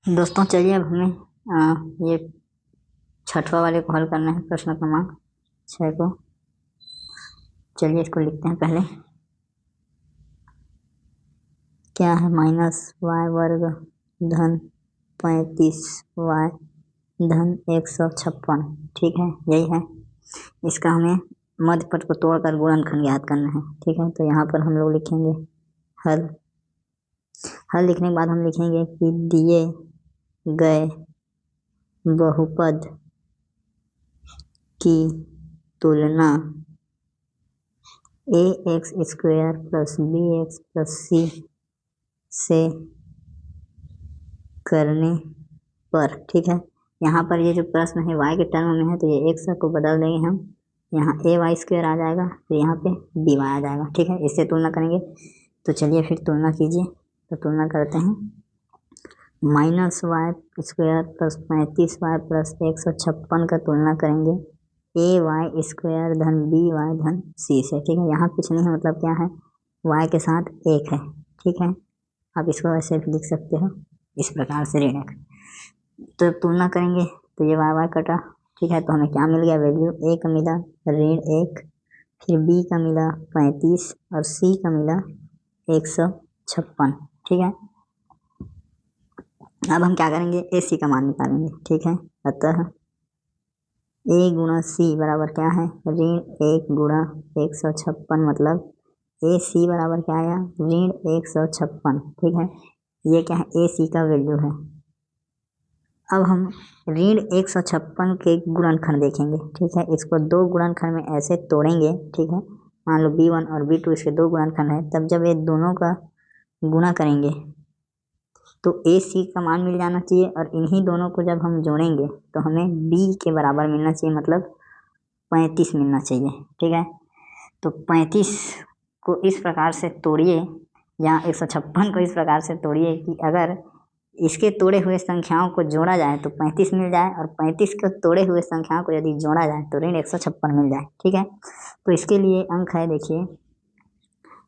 दोस्तों चलिए अब हमें ये छठवा वाले को हल करना है, प्रश्न क्रमांक 6 को। चलिए इसको लिखते हैं पहले। क्या है? -y वर्ग धन 35y धन 156। ठीक है, यही है। इसका हमें मध्य पद को तोड़कर गुणनखंड ज्ञात करना है। ठीक है, तो यहाँ पर हम लोग लिखेंगे हल। हल लिखने के बाद हम लिखेंगे कि दिए गए बहुपद की तुलना ax square plus bx plus c से करने पर। ठीक है, यहाँ पर ये जो प्रश्न है y के टर्म में है, तो ये x को बदल देंगे हम। यहाँ ay स्क्वायर आ जाएगा, तो यहाँ पे by आ जाएगा। ठीक है, इससे तुलना करेंगे। तो चलिए फिर तुलना कीजिए। तो तुलना करते हैं। -y square plus 35y plus 156 का तुलना करेंगे ay स्क्वायर धन by धन c से। ठीक है, यहाँ कुछ नहीं है, मतलब क्या है, y के साथ 1 है। ठीक है, आप इसको ऐसे भी लिख सकते हो, इस प्रकार से ऋण 1। तो तुलना करेंगे तो ये y कटा। ठीक है, तो हमें क्या मिल गया? वैल्यू a का मिला ऋण 1, फिर b का मिला 35 और c का मिला 156। ठीक है, अब हम क्या करेंगे? AC का मान निकालेंगे। ठीक है, अतः a गुणा c बराबर क्या है? ऋण 1 गुणा 156, मतलब AC बराबर क्या आया? ऋण 156। ठीक है, ये क्या है? AC का वैल्यू है। अब हम ऋण 156 के गुणनखंड देखेंगे। ठीक है, इसको दो गुणनखंड में ऐसे तोड़ेंगे। ठीक है, मान लो B1 और B2 इसके दो गुणनखंड है, तब जब ये दोनों का गुणा करेंगे तो AC का मान मिल जाना चाहिए, और इन्हीं दोनों को जब हम जोड़ेंगे तो हमें B के बराबर मिलना चाहिए, मतलब 35 मिलना चाहिए। ठीक है, तो 35 को इस प्रकार से तोड़िए, या 156 को इस प्रकार से तोड़िए कि अगर इसके तोड़े हुए संख्याओं को जोड़ा जाए तो 35 मिल जाए, और 35 को तोड़े हुए संख्याओं को यदि जोड़ा जाए तो ऋण 156 मिल जाए। ठीक है, तो इसके लिए अंक है, देखिए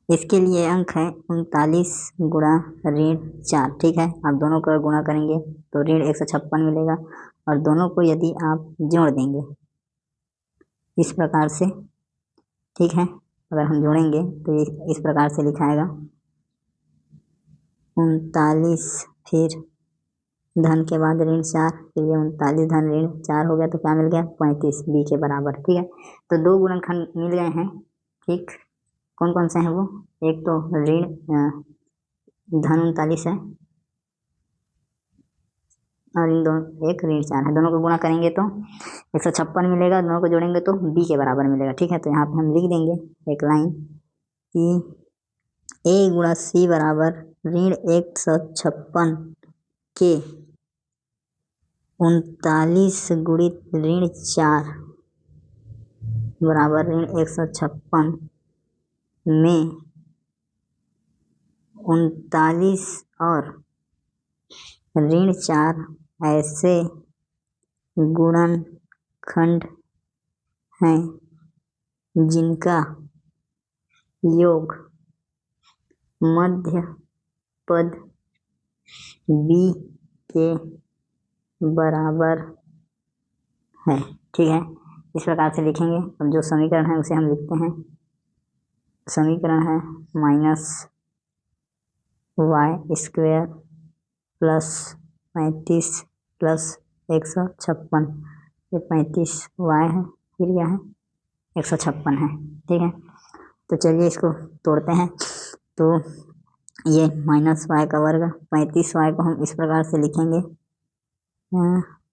इसके लिए अंक है 39 गुणा ऋण 4। ठीक है, आप दोनों का गुणा करेंगे तो ऋण 156 मिलेगा, और दोनों को यदि आप जोड़ देंगे इस प्रकार से। ठीक है, अगर हम जोड़ेंगे तो ये इस प्रकार से लिखाएगा 39 फिर धन के बाद ऋण 4, फिर ये 39 धन ऋण 4 हो गया, तो क्या मिल गया? 35 B के बराबर। ठीक है, तो दो गुणनखंड मिल गए हैं। ठीक, कौन कौन से हैं वो? एक तो ऋण धन 39 है, और इन दोनों एक ऋण 4 है। दोनों को गुणा करेंगे तो 156 मिलेगा, दोनों को जोड़ेंगे तो B के बराबर मिलेगा। ठीक है, तो यहाँ पे हम लिख देंगे एक लाइन कि A गुणा C बराबर ऋण 156 के 39 गुणित ऋण 4 बराबर ऋण 156 में 39 और ऋण 4 ऐसे गुणनखंड हैं जिनका योग मध्य पद B के बराबर है। ठीक है, इस प्रकार से लिखेंगे। अब जो समीकरण है उसे हम लिखते हैं। समीकरण है -y स्क्वायर प्लस 35 प्लस 156। ये 35y है, फिर क्या है? 156 है। ठीक है, तो चलिए इसको तोड़ते हैं। तो ये -y का वर्ग 35y को हम इस प्रकार से लिखेंगे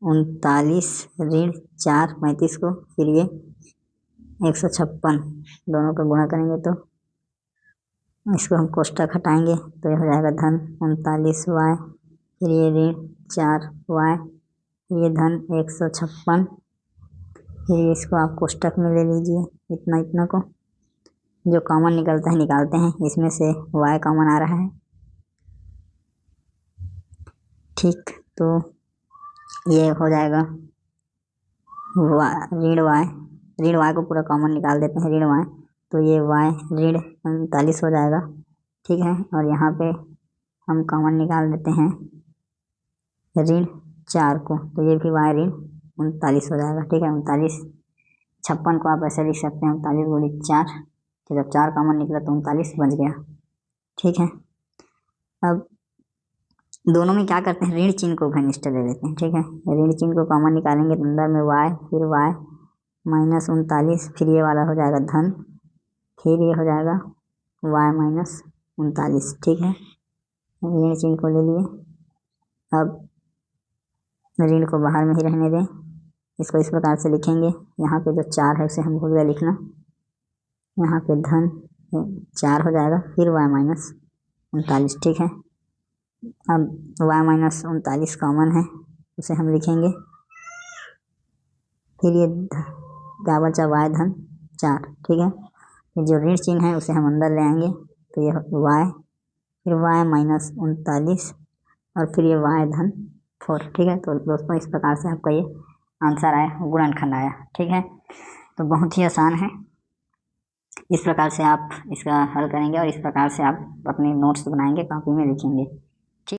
39 ऋण 4 35 को, फिर ये 156, दोनों का गुणा करेंगे तो इसको हम कोष्ठक हटाएंगे तो ये हो जाएगा धन 39y, फिर ये ऋण 4y, ये धन 156, फिर इसको आप कोष्ठक में ले लीजिए। इतना इतना को जो कॉमन निकलता है निकालते हैं, इसमें से y कॉमन आ रहा है। ठीक, तो ये हो जाएगा ऋण y को पूरा कॉमन निकाल देते हैं, ऋण y, तो ये y ऋण 39 हो जाएगा। ठीक है, और यहाँ पे हम कॉमन निकाल देते हैं ऋण 4 को, तो ये भी y ऋण 39 हो जाएगा। ठीक है, 39, 56 को आप ऐसे लिख सकते हैं 39 गुणी 4, तो जब 4 कॉमन निकला तो 39 बच गया। ठीक है, अब दोनों में क्या करते हैं, ऋण चिन्ह को घनिष्ठ ले लेते हैं। ठीक है, ऋण चिन्ह को कॉमन निकालेंगे तो अंदर में y, फिर y माइनस 39, फिर ये वाला हो जाएगा धन, फिर ये हो जाएगा y माइनस 39। ठीक है, ऋण चिन्ह को ले लिए। अब ऋण को बाहर में ही रहने दें, इसको इस प्रकार से लिखेंगे, यहाँ पे जो 4 है उसे हम भूल गए लिखना, यहाँ पे धन 4 हो जाएगा, फिर y माइनस 39। ठीक है, अब y माइनस 39 कॉमन है, उसे हम लिखेंगे, फिर ये क्या बचा y धन 4। ठीक है, फिर जो ऋण चिन्ह है उसे हम अंदर ले आएंगे, तो ये y, फिर y माइनस 39 और फिर ये y धन 4। ठीक है, तो दोस्तों इस प्रकार से आपका ये आंसर आया, गुणनखंड आया। ठीक है, तो बहुत ही आसान है, इस प्रकार से आप इसका हल करेंगे और इस प्रकार से आप अपने नोट्स बनाएंगे, कॉपी में लिखेंगे।